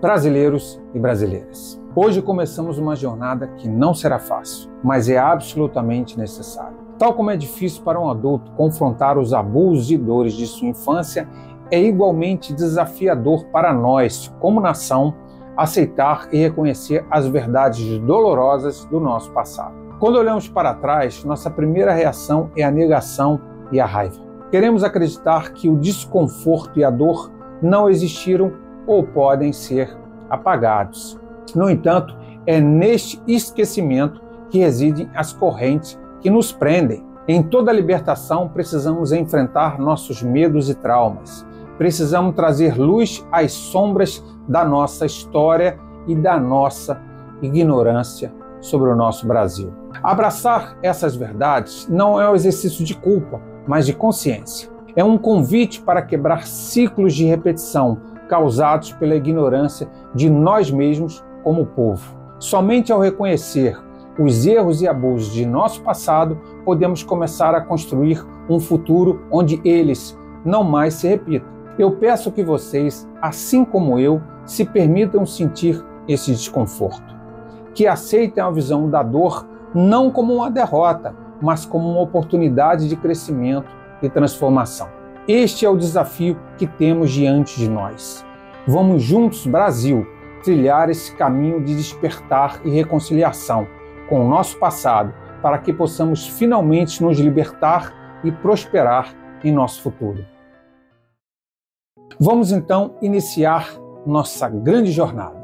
brasileiros e brasileiras. Hoje começamos uma jornada que não será fácil, mas é absolutamente necessária. Tal como é difícil para um adulto confrontar os abusos e dores de sua infância, é igualmente desafiador para nós, como nação, aceitar e reconhecer as verdades dolorosas do nosso passado. Quando olhamos para trás, nossa primeira reação é a negação e a raiva. Queremos acreditar que o desconforto e a dor não existiram ou podem ser apagados. No entanto, é neste esquecimento que residem as correntes que nos prendem. Em toda libertação, precisamos enfrentar nossos medos e traumas. Precisamos trazer luz às sombras da nossa história e da nossa ignorância sobre o nosso Brasil. Abraçar essas verdades não é um exercício de culpa, mas de consciência. É um convite para quebrar ciclos de repetição causados pela ignorância de nós mesmos como povo. Somente ao reconhecer os erros e abusos de nosso passado, podemos começar a construir um futuro onde eles não mais se repitam. Eu peço que vocês, assim como eu, se permitam sentir esse desconforto, que aceitem a visão da dor não como uma derrota, mas como uma oportunidade de crescimento e transformação. Este é o desafio que temos diante de nós. Vamos juntos, Brasil, trilhar esse caminho de despertar e reconciliação com o nosso passado, para que possamos finalmente nos libertar e prosperar em nosso futuro. Vamos então iniciar nossa grande jornada.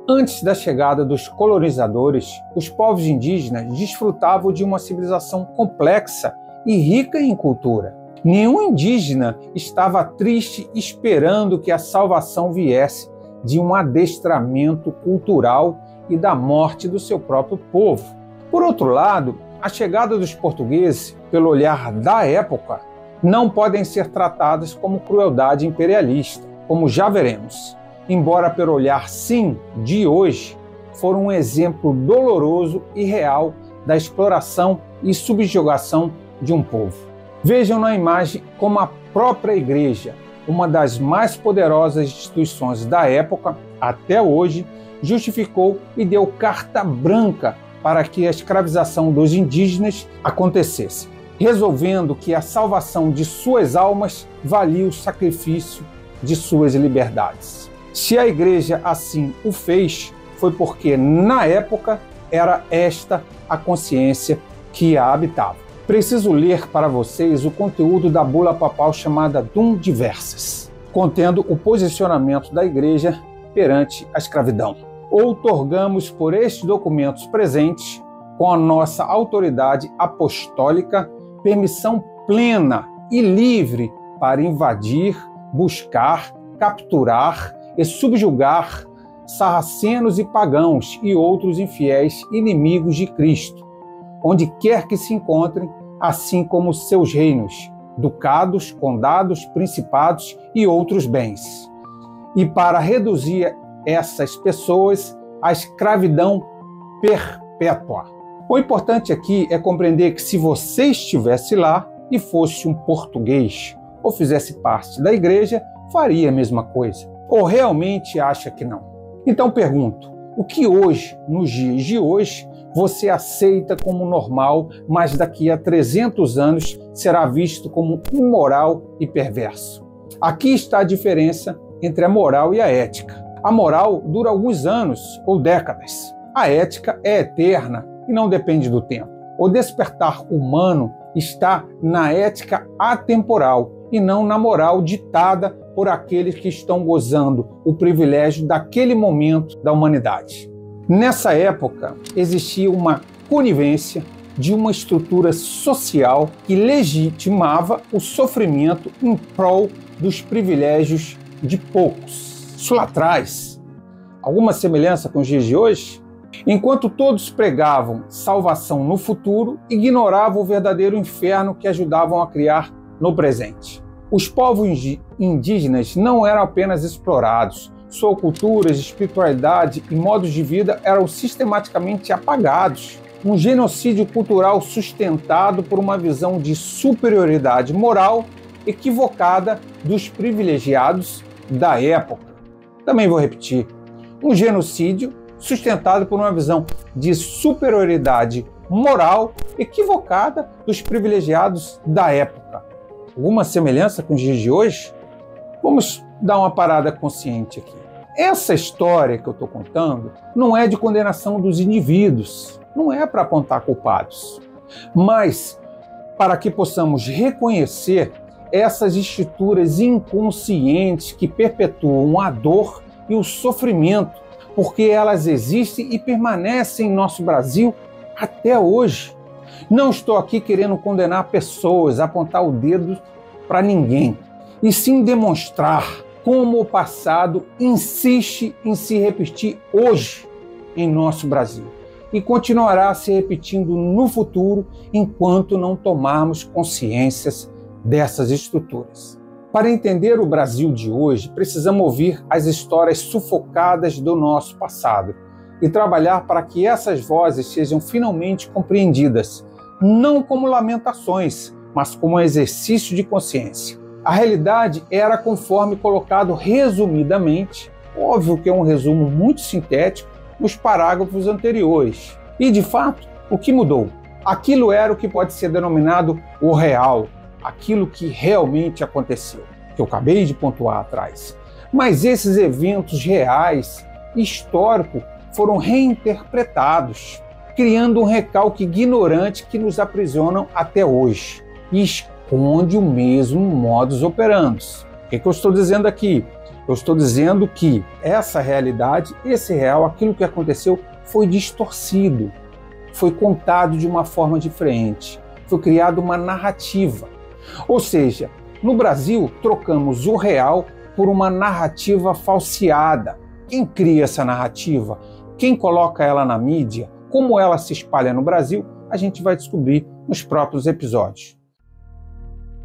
Antes da chegada dos colonizadores, os povos indígenas desfrutavam de uma civilização complexa e rica em cultura. Nenhum indígena estava triste esperando que a salvação viesse de um adestramento cultural e da morte do seu próprio povo. Por outro lado, a chegada dos portugueses, pelo olhar da época, não podem ser tratadas como crueldade imperialista, como já veremos. Embora pelo olhar sim de hoje, foram um exemplo doloroso e real da exploração e subjugação de um povo. Vejam na imagem como a própria igreja, uma das mais poderosas instituições da época até hoje, justificou e deu carta branca para que a escravização dos indígenas acontecesse, resolvendo que a salvação de suas almas valia o sacrifício de suas liberdades. Se a igreja assim o fez, foi porque na época era esta a consciência que a habitava. Preciso ler para vocês o conteúdo da bula papal chamada Dum Diversas, contendo o posicionamento da igreja perante a escravidão. Outorgamos por estes documentos presentes, com a nossa autoridade apostólica, permissão plena e livre para invadir, buscar, capturar e subjugar sarracenos e pagãos e outros infiéis inimigos de Cristo, onde quer que se encontrem, assim como seus reinos, ducados, condados, principados e outros bens. E para reduzir essas pessoas à escravidão perpétua. O importante aqui é compreender que se você estivesse lá e fosse um português ou fizesse parte da igreja, faria a mesma coisa. Ou realmente acha que não? Então pergunto, o que hoje, nos dias de hoje, você aceita como normal, mas daqui a 300 anos será visto como imoral e perverso? Aqui está a diferença entre a moral e a ética. A moral dura alguns anos ou décadas. A ética é eterna e não depende do tempo. O despertar humano está na ética atemporal e não na moral ditada por aqueles que estão gozando o privilégio daquele momento da humanidade. Nessa época, existia uma conivência de uma estrutura social que legitimava o sofrimento em prol dos privilégios de poucos. Isso lá atrás, alguma semelhança com os dias de hoje? Enquanto todos pregavam salvação no futuro, ignoravam o verdadeiro inferno que ajudavam a criar no presente. Os povos indígenas não eram apenas explorados, sua cultura, espiritualidade e modos de vida eram sistematicamente apagados. Um genocídio cultural sustentado por uma visão de superioridade moral equivocada dos privilegiados da época. Também vou repetir. Um genocídio sustentado por uma visão de superioridade moral equivocada dos privilegiados da época. Alguma semelhança com os dias de hoje? Vamos dar uma parada consciente aqui. Essa história que eu estou contando não é de condenação dos indivíduos, não é para apontar culpados, mas para que possamos reconhecer essas estruturas inconscientes que perpetuam a dor e o sofrimento, porque elas existem e permanecem em nosso Brasil até hoje. Não estou aqui querendo condenar pessoas, apontar o dedo para ninguém, e sim demonstrar como o passado insiste em se repetir hoje em nosso Brasil e continuará se repetindo no futuro enquanto não tomarmos consciências dessas estruturas. Para entender o Brasil de hoje, precisamos ouvir as histórias sufocadas do nosso passado e trabalhar para que essas vozes sejam finalmente compreendidas, não como lamentações, mas como um exercício de consciência. A realidade era conforme colocado resumidamente, óbvio que é um resumo muito sintético, nos parágrafos anteriores. E, de fato, o que mudou? Aquilo era o que pode ser denominado o real, aquilo que realmente aconteceu, que eu acabei de pontuar atrás. Mas esses eventos reais, históricos, foram reinterpretados, criando um recalque ignorante que nos aprisionam até hoje e esconde o mesmo modus operandi. O que eu estou dizendo aqui? Eu estou dizendo que essa realidade, esse real, aquilo que aconteceu foi distorcido, foi contado de uma forma diferente, foi criada uma narrativa. Ou seja, no Brasil, trocamos o real por uma narrativa falseada. Quem cria essa narrativa? Quem coloca ela na mídia? Como ela se espalha no Brasil? A gente vai descobrir nos próprios episódios.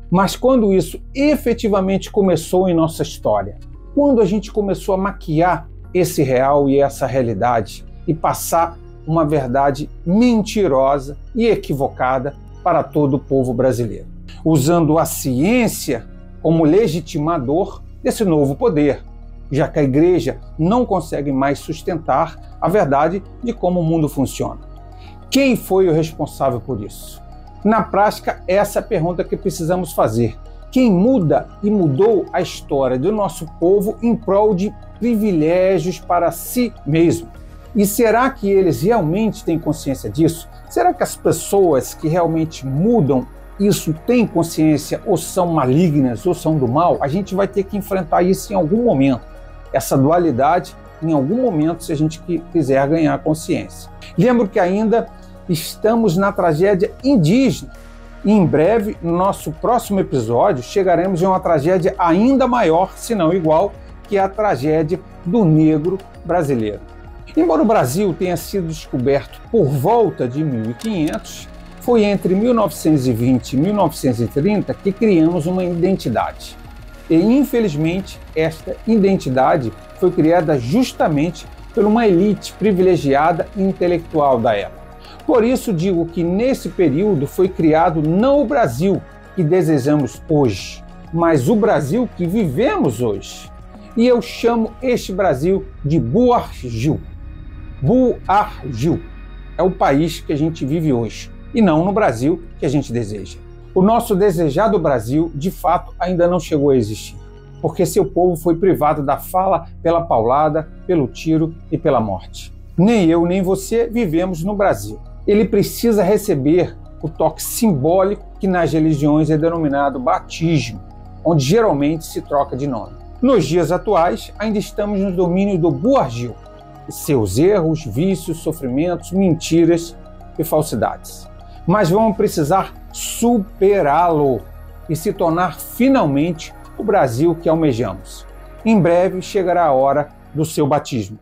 Mas quando isso efetivamente começou em nossa história? Quando a gente começou a maquiar esse real e essa realidade e passar uma verdade mentirosa e equivocada para todo o povo brasileiro, usando a ciência como legitimador desse novo poder, já que a igreja não consegue mais sustentar a verdade de como o mundo funciona. Quem foi o responsável por isso? Na prática, essa é a pergunta que precisamos fazer. Quem muda e mudou a história do nosso povo em prol de privilégios para si mesmo? E será que eles realmente têm consciência disso? Será que as pessoas que realmente mudam isso têm consciência ou são malignas ou são do mal? A gente vai ter que enfrentar isso em algum momento. Essa dualidade, em algum momento, se a gente quiser ganhar consciência. Lembro que ainda estamos na tragédia indígena. E em breve, no nosso próximo episódio, chegaremos a uma tragédia ainda maior, se não igual, que é a tragédia do negro brasileiro. Embora o Brasil tenha sido descoberto por volta de 1500, foi entre 1920 e 1930 que criamos uma identidade. E, infelizmente, esta identidade foi criada justamente por uma elite privilegiada e intelectual da época. Por isso digo que nesse período foi criado não o Brasil que desejamos hoje, mas o Brasil que vivemos hoje. E eu chamo este Brasil de Buargil. Buargil é o país que a gente vive hoje, e não no Brasil que a gente deseja. O nosso desejado Brasil, de fato, ainda não chegou a existir, porque seu povo foi privado da fala pela paulada, pelo tiro e pela morte. Nem eu, nem você vivemos no Brasil. Ele precisa receber o toque simbólico que nas religiões é denominado batismo, onde geralmente se troca de nome. Nos dias atuais, ainda estamos no domínio do Buargil, e seus erros, vícios, sofrimentos, mentiras e falsidades. Mas vamos precisar superá-lo e se tornar finalmente o Brasil que almejamos. Em breve chegará a hora do seu batismo.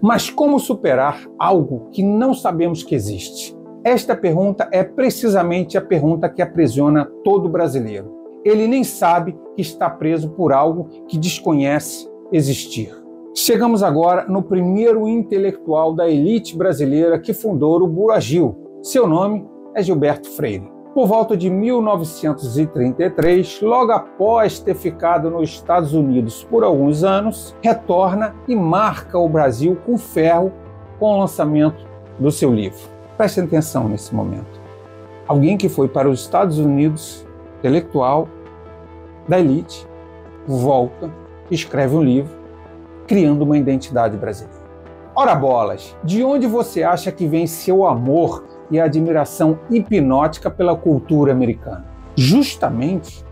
Mas como superar algo que não sabemos que existe? Esta pergunta é precisamente a pergunta que aprisiona todo brasileiro. Ele nem sabe que está preso por algo que desconhece existir. Chegamos agora no primeiro intelectual da elite brasileira que fundou o Buargil. Seu nome é Gilberto Freire. Por volta de 1933, logo após ter ficado nos Estados Unidos por alguns anos, retorna e marca o Brasil com ferro com o lançamento do seu livro. Prestem atenção nesse momento. Alguém que foi para os Estados Unidos, intelectual, da elite, volta e escreve um livro, criando uma identidade brasileira. Ora bolas, de onde você acha que vem seu amor e admiração hipnótica pela cultura americana? Justamente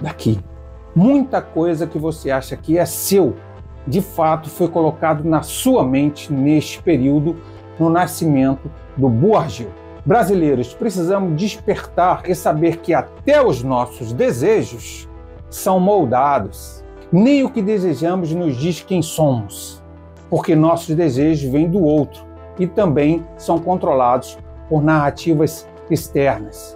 daqui. Muita coisa que você acha que é seu, de fato foi colocado na sua mente neste período, no nascimento do Bourdieu. Brasileiros, precisamos despertar e saber que até os nossos desejos são moldados. Nem o que desejamos nos diz quem somos, porque nossos desejos vêm do outro e também são controlados por narrativas externas.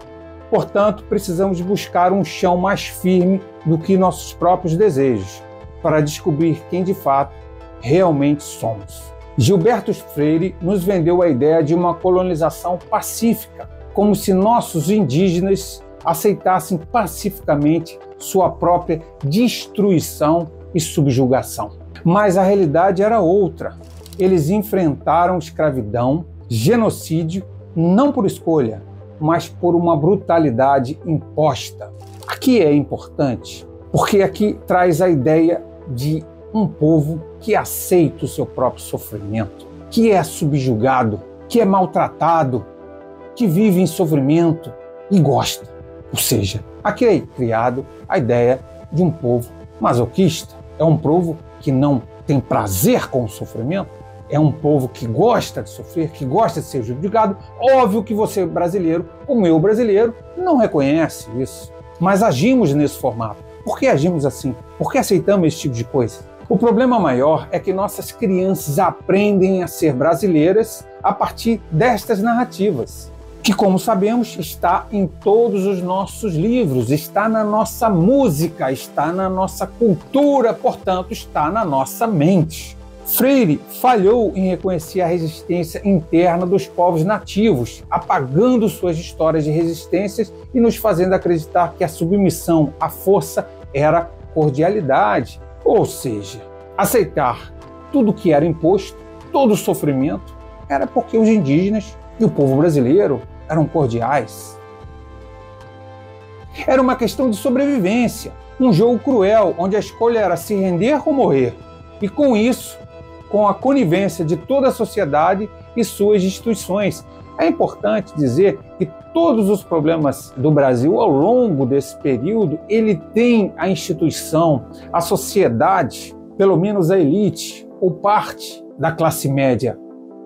Portanto, precisamos buscar um chão mais firme do que nossos próprios desejos, para descobrir quem de fato realmente somos. Gilberto Freire nos vendeu a ideia de uma colonização pacífica, como se nossos indígenas aceitassem pacificamente sua própria destruição e subjugação. Mas a realidade era outra. Eles enfrentaram escravidão, genocídio, não por escolha, mas por uma brutalidade imposta. Aqui é importante, porque aqui traz a ideia de um povo que aceita o seu próprio sofrimento, que é subjugado, que é maltratado, que vive em sofrimento e gosta. Ou seja, aqui é criado a ideia de um povo masoquista. É um povo que não tem prazer com o sofrimento, é um povo que gosta de sofrer, que gosta de ser subjugado. Óbvio que você brasileiro, como eu brasileiro, não reconhece isso, mas agimos nesse formato. Por que agimos assim? Por que aceitamos esse tipo de coisa? O problema maior é que nossas crianças aprendem a ser brasileiras a partir destas narrativas, que, como sabemos, está em todos os nossos livros, está na nossa música, está na nossa cultura, portanto, está na nossa mente. Freire falhou em reconhecer a resistência interna dos povos nativos, apagando suas histórias de resistências e nos fazendo acreditar que a submissão à força era cordialidade. Ou seja, aceitar tudo que era imposto, todo o sofrimento, era porque os indígenas e o povo brasileiro eram cordiais. Era uma questão de sobrevivência, um jogo cruel, onde a escolha era se render ou morrer. E com isso, com a conivência de toda a sociedade e suas instituições. É importante dizer que todos os problemas do Brasil ao longo desse período, ele tem a instituição, a sociedade, pelo menos a elite ou parte da classe média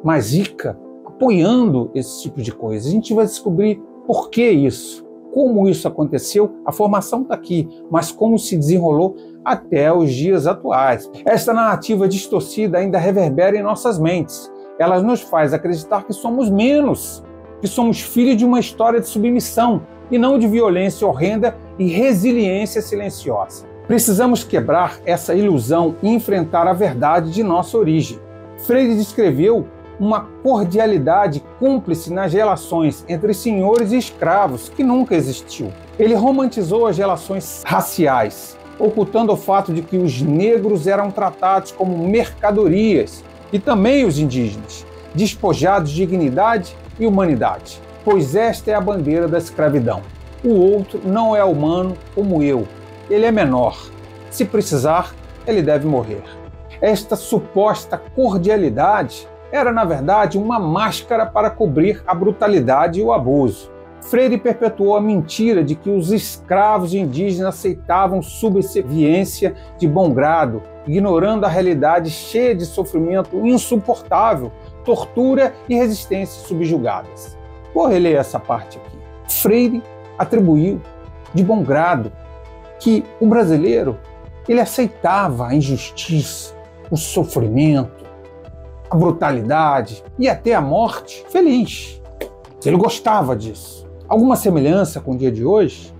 mais rica, apoiando esse tipo de coisa. A gente vai descobrir por que isso, como isso aconteceu. A formação está aqui, mas como se desenrolou até os dias atuais. Esta narrativa distorcida ainda reverbera em nossas mentes. Ela nos faz acreditar que somos menos, que somos filhos de uma história de submissão e não de violência horrenda e resiliência silenciosa. Precisamos quebrar essa ilusão e enfrentar a verdade de nossa origem. Freire descreveu uma cordialidade cúmplice nas relações entre senhores e escravos que nunca existiu. Ele romantizou as relações raciais, ocultando o fato de que os negros eram tratados como mercadorias e também os indígenas, despojados de dignidade e humanidade, pois esta é a bandeira da escravidão. O outro não é humano como eu, ele é menor. Se precisar, ele deve morrer. Esta suposta cordialidade era, na verdade, uma máscara para cobrir a brutalidade e o abuso. Freire perpetuou a mentira de que os escravos indígenas aceitavam subserviência de bom grado, ignorando a realidade cheia de sofrimento insuportável, tortura e resistências subjugadas. Vou reler essa parte aqui. Freire atribuiu de bom grado que o brasileiro ele aceitava a injustiça, o sofrimento, a brutalidade e até a morte feliz. Ele gostava disso. Alguma semelhança com o dia de hoje?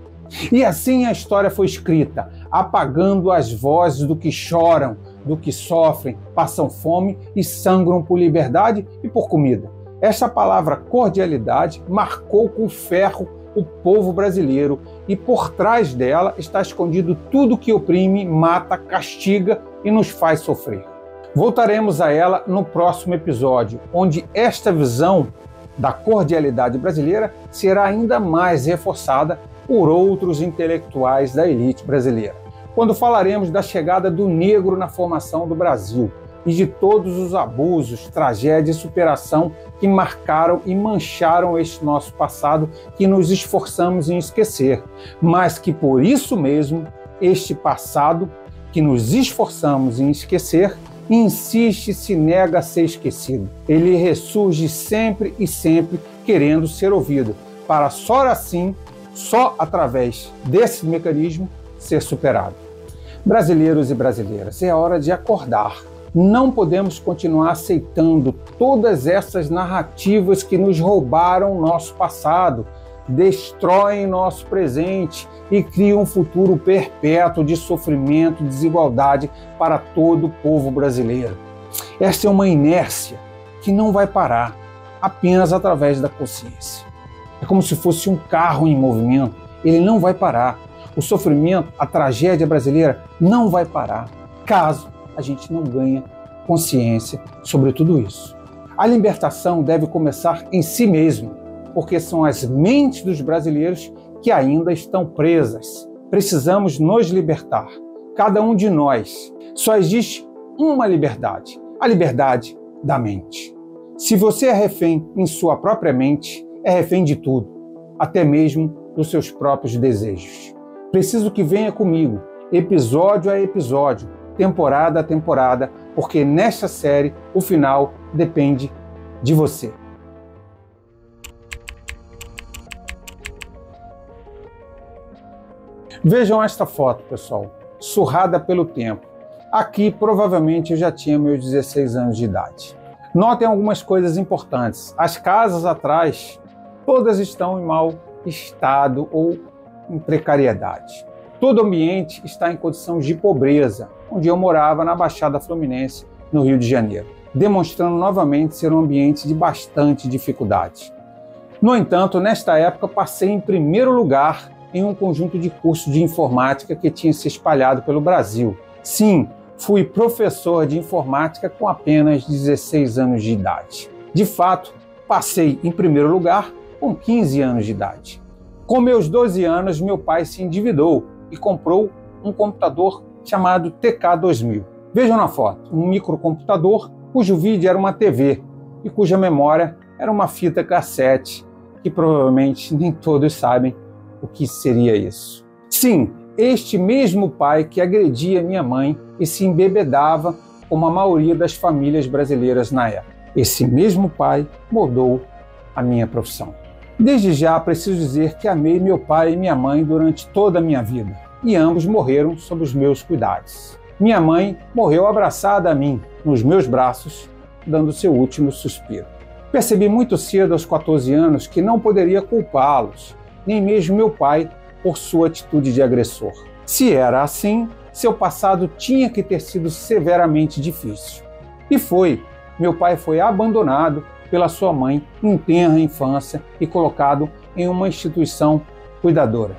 E assim a história foi escrita, apagando as vozes do que choram, do que sofrem, passam fome e sangram por liberdade e por comida. Esta palavra cordialidade marcou com ferro o povo brasileiro e por trás dela está escondido tudo que oprime, mata, castiga e nos faz sofrer. Voltaremos a ela no próximo episódio, onde esta visão da cordialidade brasileira será ainda mais reforçada por outros intelectuais da elite brasileira. Quando falaremos da chegada do negro na formação do Brasil e de todos os abusos, tragédia e superação que marcaram e mancharam este nosso passado que nos esforçamos em esquecer, mas que por isso mesmo, este passado que nos esforçamos em esquecer, insiste e se nega a ser esquecido. Ele ressurge sempre e sempre querendo ser ouvido, para só assim, só através desse mecanismo, ser superado. Brasileiros e brasileiras, é hora de acordar. Não podemos continuar aceitando todas essas narrativas que nos roubaram nosso passado, destroem nosso presente e criam um futuro perpétuo de sofrimento e desigualdade para todo o povo brasileiro. Esta é uma inércia que não vai parar apenas através da consciência. É como se fosse um carro em movimento, ele não vai parar. O sofrimento, a tragédia brasileira não vai parar caso a gente não ganhe consciência sobre tudo isso. A libertação deve começar em si mesmo, porque são as mentes dos brasileiros que ainda estão presas. Precisamos nos libertar, cada um de nós. Só existe uma liberdade, a liberdade da mente. Se você é refém em sua própria mente, é refém de tudo, até mesmo dos seus próprios desejos. Preciso que venha comigo, episódio a episódio, temporada a temporada, porque nesta série o final depende de você. Vejam esta foto, pessoal, surrada pelo tempo. Aqui, provavelmente, eu já tinha meus 16 anos de idade. Notem algumas coisas importantes. As casas atrás, todas estão em mau estado ou em precariedade. Todo o ambiente está em condição de pobreza, onde eu morava na Baixada Fluminense, no Rio de Janeiro, demonstrando novamente ser um ambiente de bastante dificuldade. No entanto, nesta época, passei em primeiro lugar em um conjunto de cursos de informática que tinha se espalhado pelo Brasil. Sim, fui professor de informática com apenas 16 anos de idade. De fato, passei em primeiro lugar com 15 anos de idade. Com meus 12 anos, meu pai se endividou e comprou um computador chamado TK2000. Vejam na foto, um microcomputador cujo vídeo era uma TV e cuja memória era uma fita cassete, que provavelmente nem todos sabem o que seria isso. Sim, este mesmo pai que agredia minha mãe e se embebedava como a maioria das famílias brasileiras na época. Esse mesmo pai moldou a minha profissão. Desde já preciso dizer que amei meu pai e minha mãe durante toda a minha vida, e ambos morreram sob os meus cuidados. Minha mãe morreu abraçada a mim, nos meus braços, dando seu último suspiro. Percebi muito cedo, aos 14 anos, que não poderia culpá-los, nem mesmo meu pai, por sua atitude de agressor. Se era assim, seu passado tinha que ter sido severamente difícil. E foi. Meu pai foi abandonado pela sua mãe em tenra infância e colocado em uma instituição cuidadora.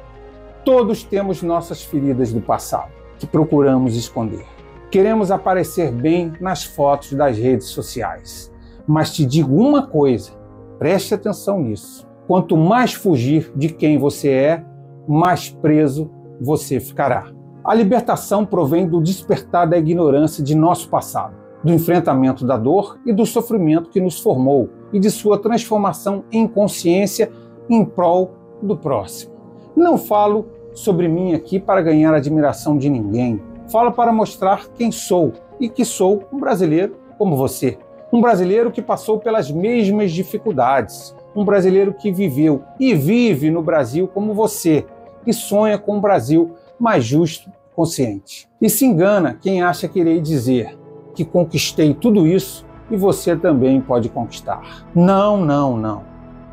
Todos temos nossas feridas do passado, que procuramos esconder. Queremos aparecer bem nas fotos das redes sociais. Mas te digo uma coisa, preste atenção nisso. Quanto mais fugir de quem você é, mais preso você ficará. A libertação provém do despertar da ignorância de nosso passado, do enfrentamento da dor e do sofrimento que nos formou e de sua transformação em consciência em prol do próximo. Não falo sobre mim aqui para ganhar a admiração de ninguém. Falo para mostrar quem sou e que sou um brasileiro como você. Um brasileiro que passou pelas mesmas dificuldades. Um brasileiro que viveu e vive no Brasil como você e sonha com um Brasil mais justo e consciente. E se engana quem acha que irei dizer que conquistei tudo isso e você também pode conquistar. Não, não, não.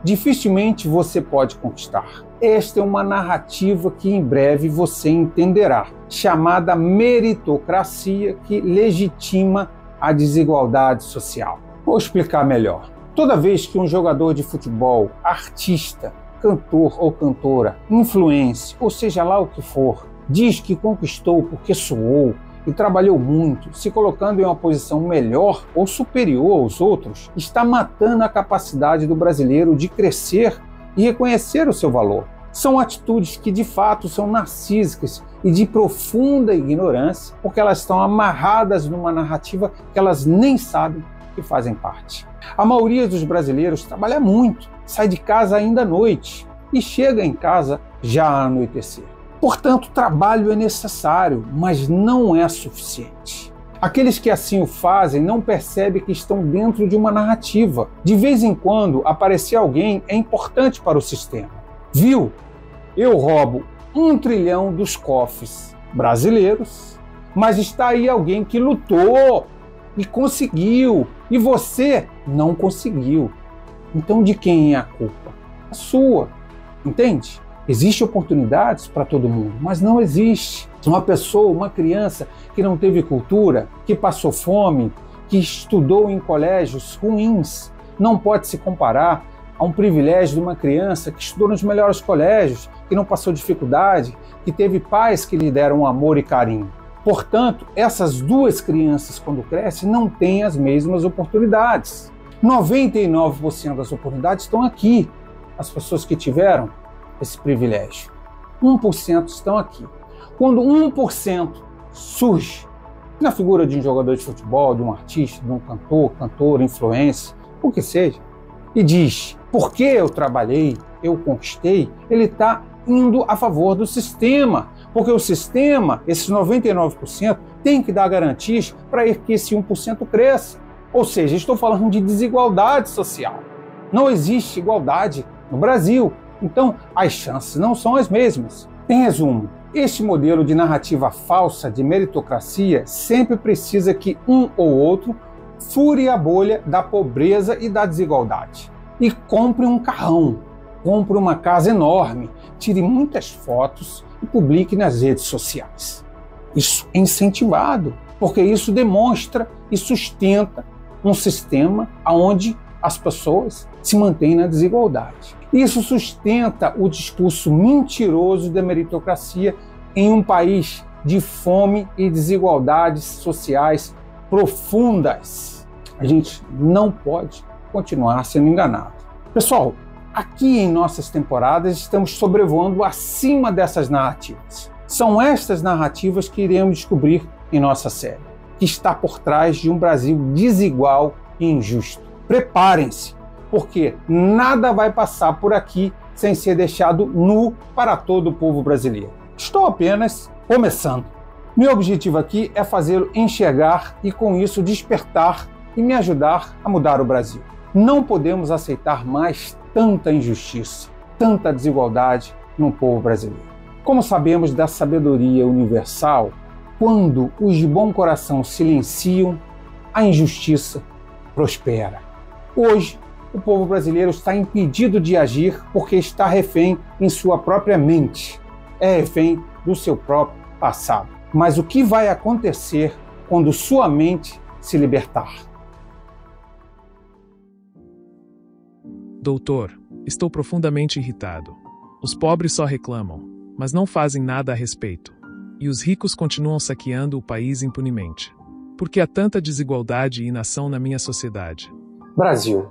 Dificilmente você pode conquistar. Esta é uma narrativa que em breve você entenderá, chamada meritocracia, que legitima a desigualdade social. Vou explicar melhor. Toda vez que um jogador de futebol, artista, cantor ou cantora, influencer, ou seja lá o que for, diz que conquistou porque suou e trabalhou muito, se colocando em uma posição melhor ou superior aos outros, está matando a capacidade do brasileiro de crescer e reconhecer o seu valor. São atitudes que de fato são narcísicas e de profunda ignorância, porque elas estão amarradas numa narrativa que elas nem sabem que fazem parte. A maioria dos brasileiros trabalha muito, sai de casa ainda à noite e chega em casa já a anoitecer. Portanto, trabalho é necessário, mas não é suficiente. Aqueles que assim o fazem não percebem que estão dentro de uma narrativa. De vez em quando, aparecer alguém é importante para o sistema. Viu? Eu roubo 1 trilhão dos cofres brasileiros, mas está aí alguém que lutou e conseguiu, e você não conseguiu. Então de quem é a culpa? A sua, entende? Existem oportunidades para todo mundo, mas não existe uma pessoa, uma criança que não teve cultura, que passou fome, que estudou em colégios ruins, não pode se comparar a um privilégio de uma criança que estudou nos melhores colégios, que não passou dificuldade, que teve pais que lhe deram amor e carinho. Portanto, essas duas crianças, quando crescem, não têm as mesmas oportunidades. 99% das oportunidades estão aqui, as pessoas que tiveram esse privilégio. 1% estão aqui. Quando 1% surge na figura de um jogador de futebol, de um artista, de um cantor, cantora, influencer, o que seja, e diz, porque eu trabalhei, eu conquistei, ele está indo a favor do sistema, porque o sistema, esses 99%, tem que dar garantias para que esse 1% cresça. Ou seja, estou falando de desigualdade social. Não existe igualdade no Brasil, então as chances não são as mesmas. Em resumo, este modelo de narrativa falsa de meritocracia sempre precisa que um ou outro fure a bolha da pobreza e da desigualdade e compre um carrão, compre uma casa enorme, tire muitas fotos e publique nas redes sociais. Isso é incentivado, porque isso demonstra e sustenta um sistema onde as pessoas se mantêm na desigualdade. Isso sustenta o discurso mentiroso da meritocracia em um país de fome e desigualdades sociais profundas. A gente não pode continuar sendo enganado. Pessoal, aqui em nossas temporadas estamos sobrevoando acima dessas narrativas. São estas narrativas que iremos descobrir em nossa série, que está por trás de um Brasil desigual e injusto. Preparem-se, porque nada vai passar por aqui sem ser deixado nu para todo o povo brasileiro. Estou apenas começando. Meu objetivo aqui é fazê-lo enxergar e com isso despertar e me ajudar a mudar o Brasil. Não podemos aceitar mais tanta injustiça, tanta desigualdade no povo brasileiro. Como sabemos da sabedoria universal, quando os de bom coração silenciam, a injustiça prospera. Hoje, o povo brasileiro está impedido de agir porque está refém em sua própria mente, é refém do seu próprio passado. Mas o que vai acontecer quando sua mente se libertar? Doutor, estou profundamente irritado. Os pobres só reclamam, mas não fazem nada a respeito. E os ricos continuam saqueando o país impunemente. Por que há tanta desigualdade e inação na minha sociedade? Brasil,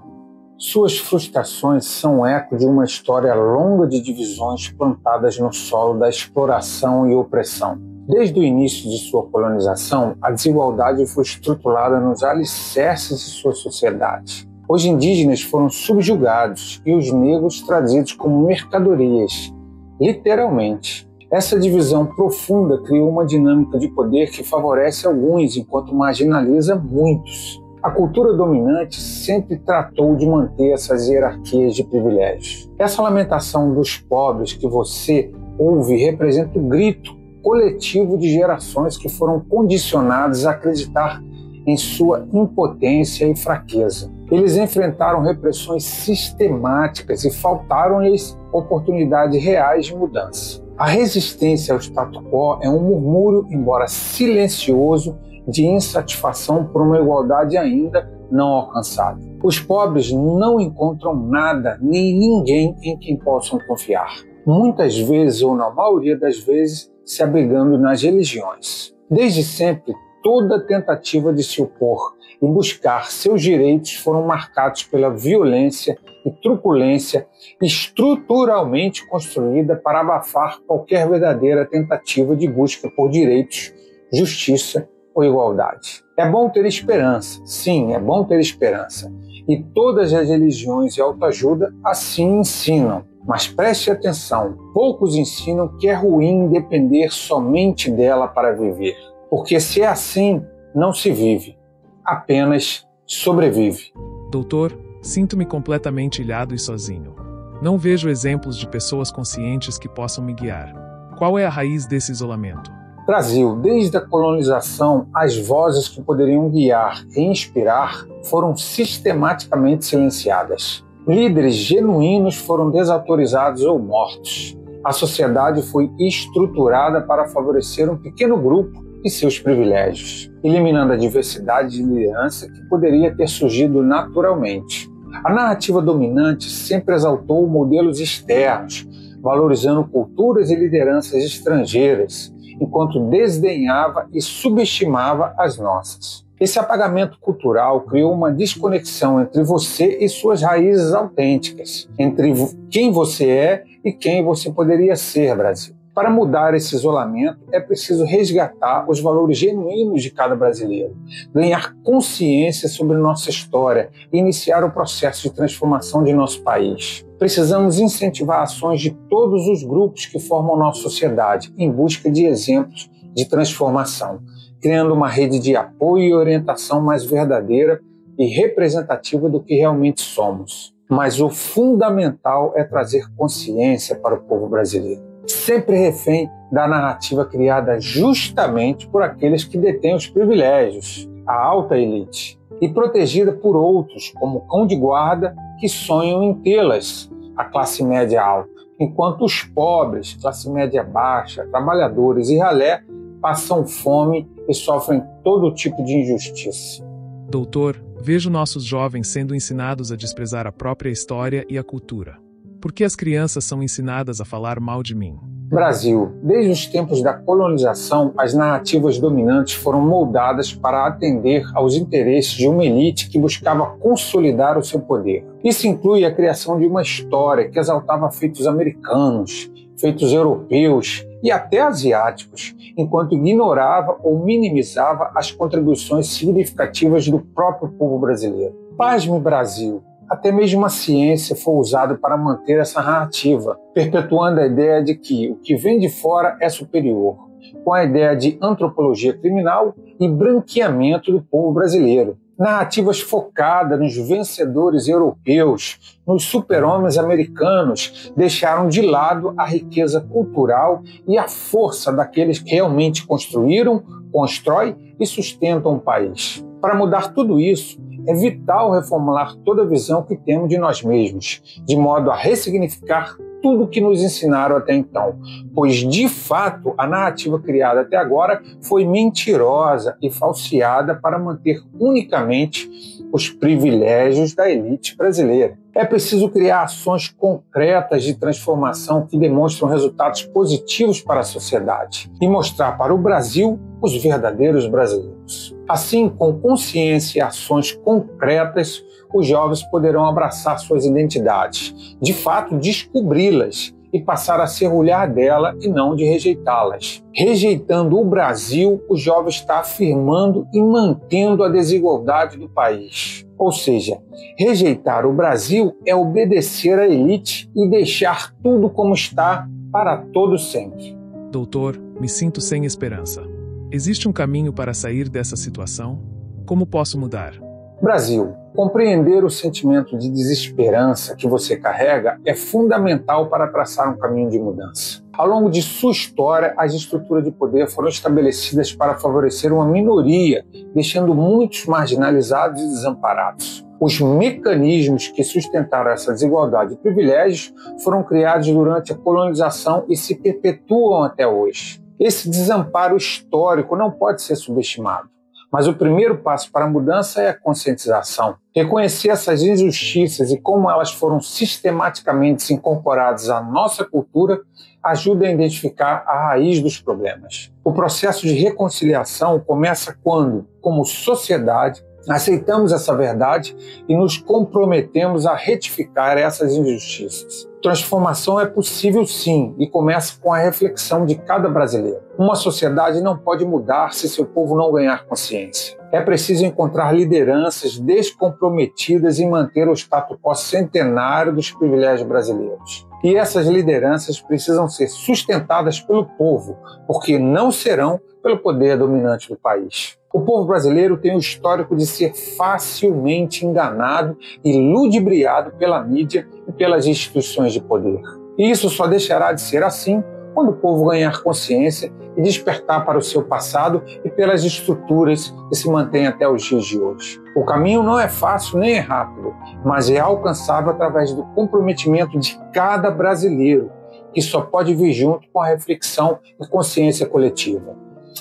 suas frustrações são eco de uma história longa de divisões plantadas no solo da exploração e opressão. Desde o início de sua colonização, a desigualdade foi estruturada nos alicerces de sua sociedade. Os indígenas foram subjugados e os negros trazidos como mercadorias, literalmente. Essa divisão profunda criou uma dinâmica de poder que favorece alguns enquanto marginaliza muitos. A cultura dominante sempre tratou de manter essas hierarquias de privilégios. Essa lamentação dos pobres que você ouve representa o grito coletivo de gerações que foram condicionadas a acreditar em sua impotência e fraqueza. Eles enfrentaram repressões sistemáticas e faltaram-lhes oportunidades reais de mudança. A resistência ao status quo é um murmúrio, embora silencioso, de insatisfação por uma igualdade ainda não alcançado. Os pobres não encontram nada nem ninguém em quem possam confiar. Muitas vezes, ou na maioria das vezes, se abrigando nas religiões. Desde sempre, toda tentativa de se opor e buscar seus direitos foram marcados pela violência e truculência estruturalmente construída para abafar qualquer verdadeira tentativa de busca por direitos, justiça ou igualdade. É bom ter esperança, sim, é bom ter esperança. E todas as religiões e autoajuda assim ensinam. Mas preste atenção, poucos ensinam que é ruim depender somente dela para viver. Porque se é assim, não se vive, apenas sobrevive. Doutor, sinto-me completamente ilhado e sozinho. Não vejo exemplos de pessoas conscientes que possam me guiar. Qual é a raiz desse isolamento? Brasil, desde a colonização, as vozes que poderiam guiar e inspirar foram sistematicamente silenciadas. Líderes genuínos foram desautorizados ou mortos. A sociedade foi estruturada para favorecer um pequeno grupo e seus privilégios, eliminando a diversidade de liderança que poderia ter surgido naturalmente. A narrativa dominante sempre exaltou modelos externos, valorizando culturas e lideranças estrangeiras, enquanto desdenhava e subestimava as nossas. Esse apagamento cultural criou uma desconexão entre você e suas raízes autênticas, entre quem você é e quem você poderia ser, Brasil. Para mudar esse isolamento, é preciso resgatar os valores genuínos de cada brasileiro, ganhar consciência sobre nossa história e iniciar o processo de transformação de nosso país. Precisamos incentivar ações de todos os grupos que formam nossa sociedade em busca de exemplos de transformação, criando uma rede de apoio e orientação mais verdadeira e representativa do que realmente somos. Mas o fundamental é trazer consciência para o povo brasileiro, sempre refém da narrativa criada justamente por aqueles que detêm os privilégios, a alta elite, e protegida por outros, como cão de guarda, que sonham em tê-las, a classe média alta, enquanto os pobres, classe média baixa, trabalhadores e ralé, passam fome e sofrem todo tipo de injustiça. Doutor, vejo nossos jovens sendo ensinados a desprezar a própria história e a cultura. Por que as crianças são ensinadas a falar mal de mim? Brasil, desde os tempos da colonização, as narrativas dominantes foram moldadas para atender aos interesses de uma elite que buscava consolidar o seu poder. Isso inclui a criação de uma história que exaltava feitos americanos, feitos europeus e até asiáticos, enquanto ignorava ou minimizava as contribuições significativas do próprio povo brasileiro. Pasme, Brasil! Até mesmo a ciência foi usada para manter essa narrativa, perpetuando a ideia de que o que vem de fora é superior, com a ideia de antropologia criminal e branqueamento do povo brasileiro. Narrativas focadas nos vencedores europeus, nos super-homens americanos, deixaram de lado a riqueza cultural e a força daqueles que realmente construíram, constroem e sustentam o país. Para mudar tudo isso, é vital reformular toda a visão que temos de nós mesmos, de modo a ressignificar tudo o que nos ensinaram até então, pois, de fato, a narrativa criada até agora foi mentirosa e falseada para manter unicamente os privilégios da elite brasileira. É preciso criar ações concretas de transformação que demonstram resultados positivos para a sociedade e mostrar para o Brasil os verdadeiros brasileiros. Assim, com consciência e ações concretas, os jovens poderão abraçar suas identidades, de fato descobri-las e passar a se orgulhar dela e não de rejeitá-las. Rejeitando o Brasil, o jovem está afirmando e mantendo a desigualdade do país. Ou seja, rejeitar o Brasil é obedecer à elite e deixar tudo como está para todo sempre. Doutor, me sinto sem esperança. Existe um caminho para sair dessa situação? Como posso mudar? Brasil, compreender o sentimento de desesperança que você carrega é fundamental para traçar um caminho de mudança. Ao longo de sua história, as estruturas de poder foram estabelecidas para favorecer uma minoria, deixando muitos marginalizados e desamparados. Os mecanismos que sustentaram essa desigualdade e privilégios foram criados durante a colonização e se perpetuam até hoje. Esse desamparo histórico não pode ser subestimado. Mas o primeiro passo para a mudança é a conscientização. Reconhecer essas injustiças e como elas foram sistematicamente incorporadas à nossa cultura ajuda a identificar a raiz dos problemas. O processo de reconciliação começa quando, como sociedade, aceitamos essa verdade e nos comprometemos a retificar essas injustiças. Transformação é possível sim e começa com a reflexão de cada brasileiro. Uma sociedade não pode mudar se seu povo não ganhar consciência. É preciso encontrar lideranças descomprometidas em manter o status quo centenário dos privilégios brasileiros. E essas lideranças precisam ser sustentadas pelo povo, porque não serão pelo poder dominante do país. O povo brasileiro tem o histórico de ser facilmente enganado e ludibriado pela mídia e pelas instituições de poder. E isso só deixará de ser assim quando o povo ganhar consciência e despertar para o seu passado e pelas estruturas que se mantêm até os dias de hoje. O caminho não é fácil nem é rápido, mas é alcançável através do comprometimento de cada brasileiro, que só pode vir junto com a reflexão e consciência coletiva.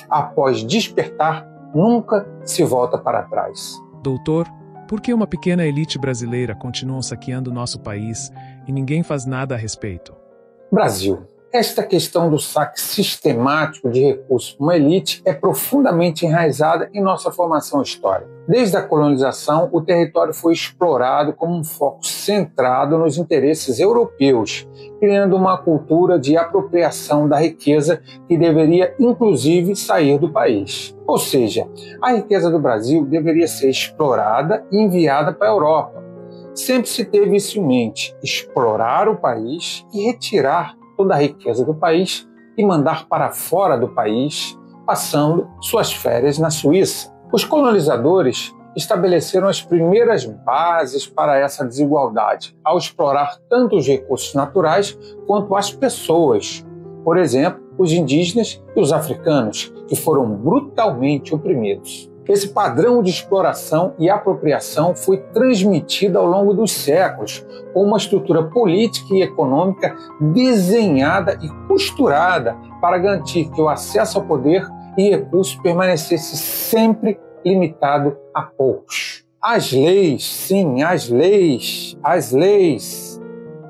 Após despertar, nunca se volta para trás. Doutor, por que uma pequena elite brasileira continua saqueando nosso país e ninguém faz nada a respeito? Brasil. Esta questão do saque sistemático de recursos por uma elite é profundamente enraizada em nossa formação histórica. Desde a colonização, o território foi explorado como um foco centrado nos interesses europeus, criando uma cultura de apropriação da riqueza que deveria, inclusive, sair do país. Ou seja, a riqueza do Brasil deveria ser explorada e enviada para a Europa. Sempre se teve isso em mente, explorar o país e retirar toda a riqueza do país e mandar para fora do país, passando suas férias na Suíça. Os colonizadores estabeleceram as primeiras bases para essa desigualdade, ao explorar tanto os recursos naturais quanto as pessoas. Por exemplo, os indígenas e os africanos, que foram brutalmente oprimidos. Esse padrão de exploração e apropriação foi transmitido ao longo dos séculos, com uma estrutura política e econômica desenhada e costurada para garantir que o acesso ao poder e recursos permanecesse sempre limitado a poucos. As leis, sim, as leis,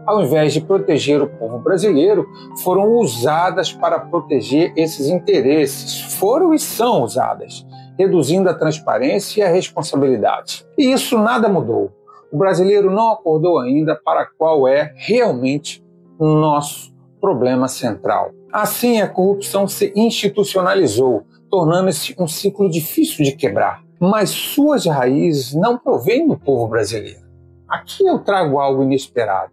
ao invés de proteger o povo brasileiro, foram usadas para proteger esses interesses. Foram e são usadas, reduzindo a transparência e a responsabilidade. E isso nada mudou. O brasileiro não acordou ainda para qual é realmente o nosso problema central. Assim, a corrupção se institucionalizou, tornando-se um ciclo difícil de quebrar. Mas suas raízes não provêm do povo brasileiro. Aqui eu trago algo inesperado.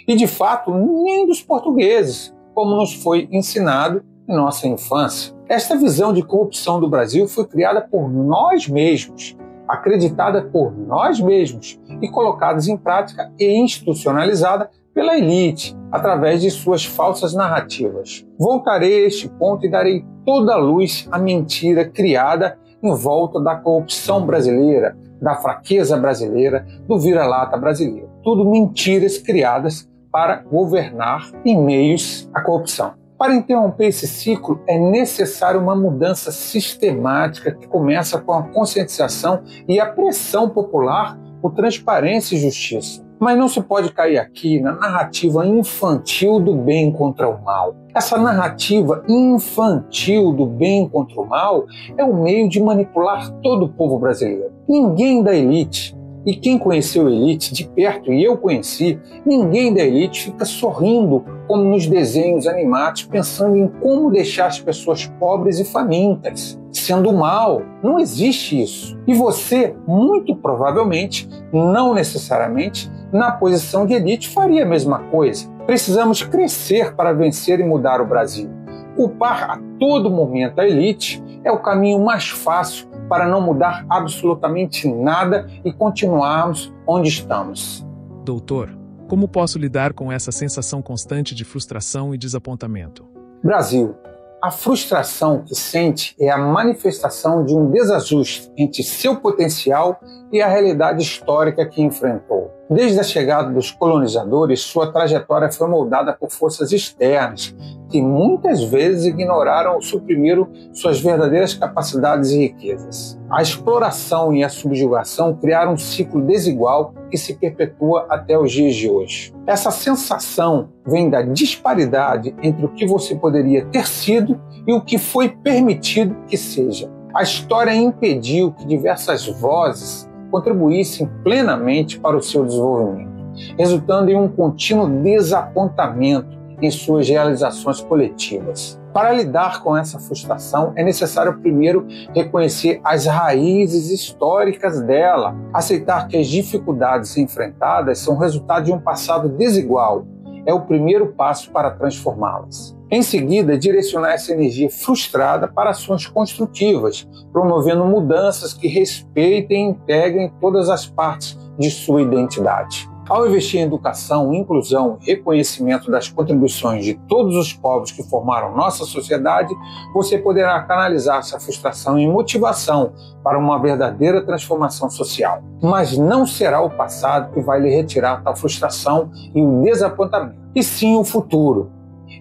E, de fato, nem dos portugueses, como nos foi ensinado em nossa infância. Esta visão de corrupção do Brasil foi criada por nós mesmos, acreditada por nós mesmos e colocada em prática e institucionalizada pela elite, através de suas falsas narrativas. Voltarei a este ponto e darei toda a luz à mentira criada em volta da corrupção brasileira, da fraqueza brasileira, do vira-lata brasileiro. Tudo mentiras criadas para governar em meios à corrupção. Para interromper esse ciclo, é necessário uma mudança sistemática que começa com a conscientização e a pressão popular por transparência e justiça. Mas não se pode cair aqui na narrativa infantil do bem contra o mal. Essa narrativa infantil do bem contra o mal é um meio de manipular todo o povo brasileiro. Ninguém da elite, e quem conheceu a elite de perto, e eu conheci, ninguém da elite fica sorrindo como nos desenhos animados, pensando em como deixar as pessoas pobres e famintas, sendo mal. Não existe isso. E você, muito provavelmente, não necessariamente, na posição de elite, faria a mesma coisa. Precisamos crescer para vencer e mudar o Brasil. Culpar a todo momento a elite é o caminho mais fácil para não mudar absolutamente nada e continuarmos onde estamos. Doutor, como posso lidar com essa sensação constante de frustração e desapontamento? Brasil, a frustração que sente é a manifestação de um desajuste entre seu potencial e a realidade histórica que enfrentou. Desde a chegada dos colonizadores, sua trajetória foi moldada por forças externas, que que muitas vezes ignoraram ou suprimiram suas verdadeiras capacidades e riquezas. A exploração e a subjugação criaram um ciclo desigual que se perpetua até os dias de hoje. Essa sensação vem da disparidade entre o que você poderia ter sido e o que foi permitido que seja. A história impediu que diversas vozes contribuíssem plenamente para o seu desenvolvimento, resultando em um contínuo desapontamento em suas realizações coletivas. Para lidar com essa frustração, é necessário primeiro reconhecer as raízes históricas dela, aceitar que as dificuldades enfrentadas são resultado de um passado desigual. É o primeiro passo para transformá-las. Em seguida, direcionar essa energia frustrada para ações construtivas, promovendo mudanças que respeitem e integrem todas as partes de sua identidade. Ao investir em educação, inclusão e reconhecimento das contribuições de todos os povos que formaram nossa sociedade, você poderá canalizar essa frustração em motivação para uma verdadeira transformação social. Mas não será o passado que vai lhe retirar tal frustração e o desapontamento, e sim o futuro.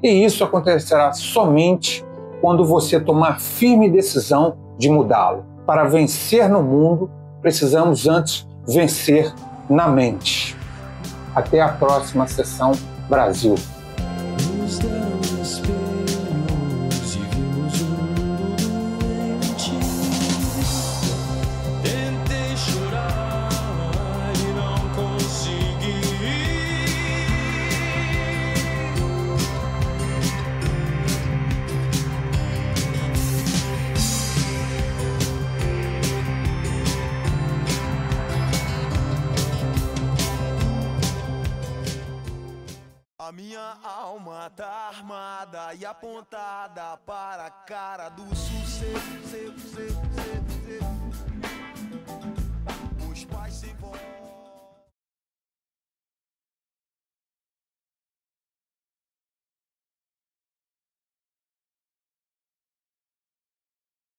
E isso acontecerá somente quando você tomar firme decisão de mudá-lo. Para vencer no mundo, precisamos antes vencer na mente. Até a próxima sessão Brasil. Tentei chorar e não consegui. A minha alma tá armada e apontada para a cara do sucesso.